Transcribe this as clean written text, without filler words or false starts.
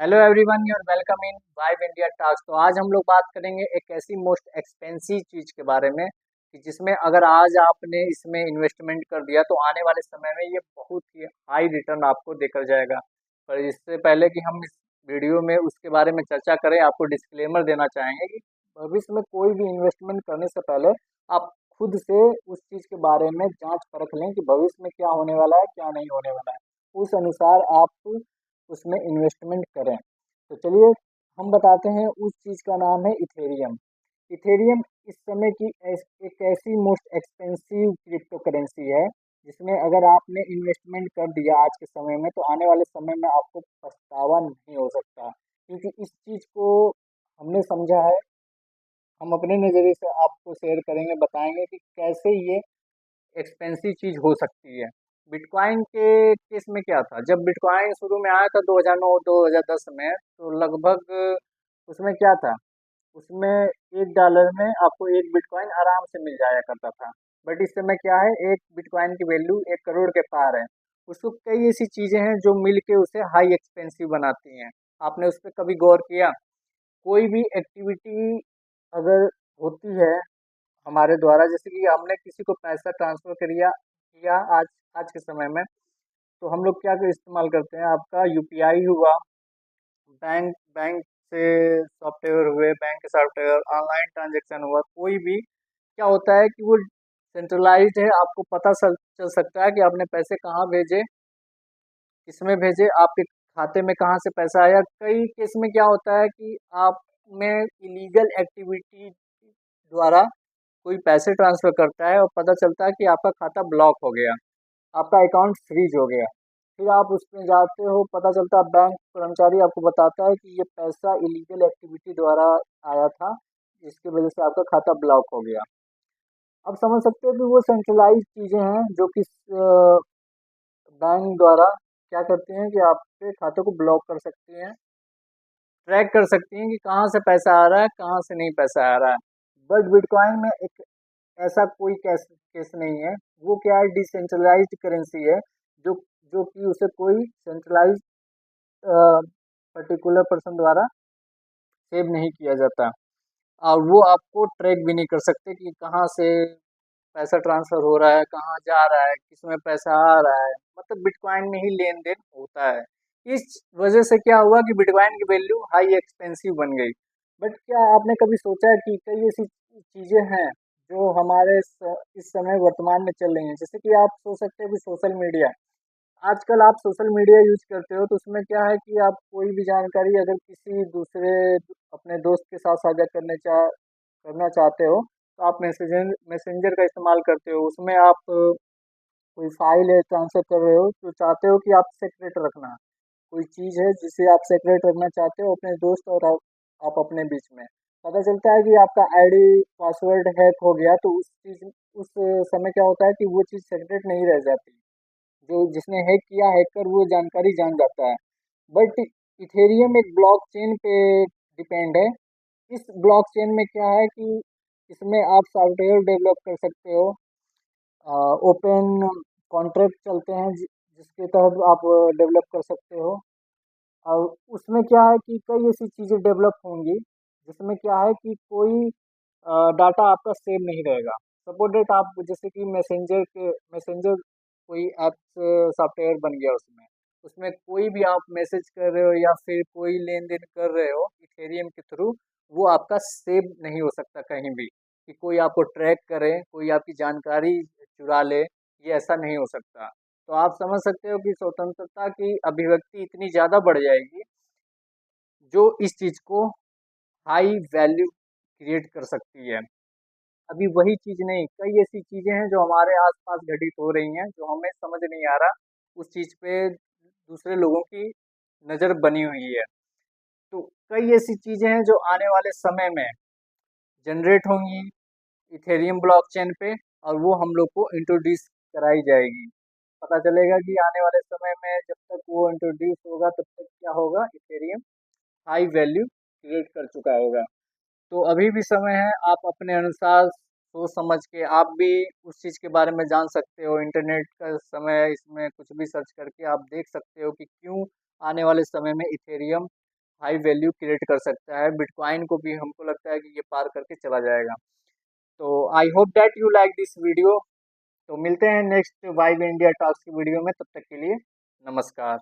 Hello everyone your welcome in vibe India talks. तो आज हम लोग बात करेंगे एक ऐसी मोस्ट एक्सपेंसिव चीज़ के बारे में कि जिसमें अगर आज आपने इसमें इन्वेस्टमेंट कर दिया तो आने वाले समय में ये बहुत ही हाई रिटर्न आपको देकर जाएगा। पर इससे पहले कि हम इस वीडियो में उसके बारे में चर्चा करें, आपको डिस्क्लेमर देना चाहेंगे कि भविष्य में कोई भी इन्वेस्टमेंट करने से पहले आप खुद से उस चीज़ के बारे में जांच परख लें कि भविष्य में क्या होने वाला है, क्या नहीं होने वाला है। उस अनुसार आप उसमें इन्वेस्टमेंट करें। तो चलिए हम बताते हैं, उस चीज़ का नाम है इथेरियम। इथेरियम इस समय की एक ऐसी मोस्ट एक्सपेंसिव क्रिप्टो करेंसी है जिसमें अगर आपने इन्वेस्टमेंट कर दिया आज के समय में तो आने वाले समय में आपको पछतावा नहीं हो सकता, क्योंकि इस चीज़ को हमने समझा है। हम अपने नज़रिए से आपको शेयर करेंगे, बताएंगे कि कैसे ये एक्सपेंसिव चीज़ हो सकती है। बिटकॉइन के केस में क्या था, जब बिटकॉइन शुरू में आया था 2009-2010 में, तो लगभग उसमें क्या था, उसमें $1 में आपको एक बिटकॉइन आराम से मिल जाया करता था। बट इस समय क्या है, एक बिटकॉइन की वैल्यू 1 करोड़ के पार है। उसको कई ऐसी चीज़ें हैं जो मिल के उसे हाई एक्सपेंसिव बनाती हैं। आपने उस पर कभी गौर किया? कोई भी एक्टिविटी अगर होती है हमारे द्वारा, जैसे कि हमने किसी को पैसा ट्रांसफर करिया किया आज आज के समय में, तो हम लोग क्या इस्तेमाल करते हैं, आपका यूपीआई हुआ, बैंक बैंक से सॉफ्टवेयर हुए, बैंक के सॉफ्टवेयर, ऑनलाइन ट्रांजैक्शन हुआ, कोई भी क्या होता है कि वो सेंट्रलाइज्ड है। आपको पता चल सकता है कि आपने पैसे कहाँ भेजे, किसमें भेजे, आपके खाते में कहाँ से पैसा आया। कई केस में क्या होता है कि आप में इलीगल एक्टिविटी द्वारा कोई पैसे ट्रांसफर करता है और पता चलता है कि आपका खाता ब्लॉक हो गया, आपका अकाउंट फ्रीज हो गया। फिर आप उसमें जाते हो, पता चलता है बैंक कर्मचारी आपको बताता है कि ये पैसा इलीगल एक्टिविटी द्वारा आया था, जिसकी वजह से आपका खाता ब्लॉक हो गया। आप समझ सकते हो कि वो सेंट्रलाइज चीज़ें हैं जो कि बैंक द्वारा क्या करती हैं कि आपके खाते को ब्लॉक कर सकती हैं, ट्रैक कर सकती हैं कि कहाँ से पैसा आ रहा है, कहाँ से नहीं पैसा आ रहा है। बट बिटकॉइन में एक ऐसा कोई केस केस नहीं है। वो क्या है, डिसेंट्रलाइज्ड करेंसी है, जो जो कि उसे कोई सेंट्रलाइज पर्टिकुलर पर्सन द्वारा सेव नहीं किया जाता, और वो आपको ट्रैक भी नहीं कर सकते कि कहाँ से पैसा ट्रांसफर हो रहा है, कहाँ जा रहा है, किसमें पैसा आ रहा है। मतलब बिटकॉइन में ही लेन देन होता है। इस वजह से क्या हुआ कि बिटकॉइन की वैल्यू हाई एक्सपेंसिव बन गई। बट क्या आपने कभी सोचा है कि कई ऐसी चीज़ें हैं जो हमारे इस समय वर्तमान में चल रही हैं, जैसे कि आप सोच सकते हो कि सोशल मीडिया। आजकल आप सोशल मीडिया यूज करते हो तो उसमें क्या है कि आप कोई भी जानकारी अगर किसी दूसरे अपने दोस्त के साथ साझा करना चाहते हो तो आप मैसेंजर का इस्तेमाल करते हो। उसमें आप कोई फाइल है ट्रांसफर कर रहे हो तो चाहते हो कि आप सेक्रेट रखना, कोई चीज़ है जिसे आप सेक्रेट रखना चाहते हो अपने दोस्त और आप अपने बीच में। पता चलता है कि आपका आईडी पासवर्ड हैक हो गया, तो उस समय क्या होता है कि वो चीज़ सेक्रेट नहीं रह जाती। जो जिसने हैक किया, हैकर वो जानकारी जान जाता है। बट इथेरियम एक ब्लॉकचेन पे डिपेंड है। इस ब्लॉकचेन में क्या है कि इसमें आप सॉफ्टवेयर डेवलप कर सकते हो, ओपन कॉन्ट्रैक्ट चलते हैं जिसके तहत आप डेवलप कर सकते हो। और उसमें क्या है कि कई ऐसी चीज़ें डेवलप होंगी जिसमें क्या है कि कोई डाटा आपका सेव नहीं रहेगा। सपोज डेट आप जैसे कि मैसेंजर कोई ऐप्स सॉफ्टवेयर बन गया, उसमें उसमें कोई भी आप मैसेज कर रहे हो या फिर कोई लेन देन कर रहे हो इथेरियम के थ्रू, वो आपका सेव नहीं हो सकता कहीं भी, कि कोई आपको ट्रैक करे, कोई आपकी जानकारी चुरा ले, ये ऐसा नहीं हो सकता। तो आप समझ सकते हो कि स्वतंत्रता की अभिव्यक्ति इतनी ज़्यादा बढ़ जाएगी जो इस चीज़ को हाई वैल्यू क्रिएट कर सकती है। अभी वही चीज़ नहीं, कई ऐसी चीज़ें हैं जो हमारे आसपास घटित हो रही हैं जो हमें समझ नहीं आ रहा, उस चीज़ पे दूसरे लोगों की नज़र बनी हुई है। तो कई ऐसी चीज़ें हैं जो आने वाले समय में जनरेट होंगी इथेरियम ब्लॉकचेन पे, और वो हम लोग को इंट्रोड्यूस कराई जाएगी। पता चलेगा कि आने वाले समय में जब तक वो इंट्रोड्यूस होगा तब तक क्या होगा, इथेरियम हाई वैल्यू क्रिएट कर चुका होगा। तो अभी भी समय है, आप अपने अनुसार सोच समझ के आप भी उस चीज़ के बारे में जान सकते हो। इंटरनेट का समय है, इसमें कुछ भी सर्च करके आप देख सकते हो कि क्यों आने वाले समय में इथेरियम हाई वैल्यू क्रिएट कर सकता है। बिटकॉइन को भी हमको लगता है कि ये पार करके चला जाएगा। तो I hope that you like this video. तो मिलते हैं नेक्स्ट वाइब इंडिया टॉक्स की वीडियो में, तब तक के लिए नमस्कार।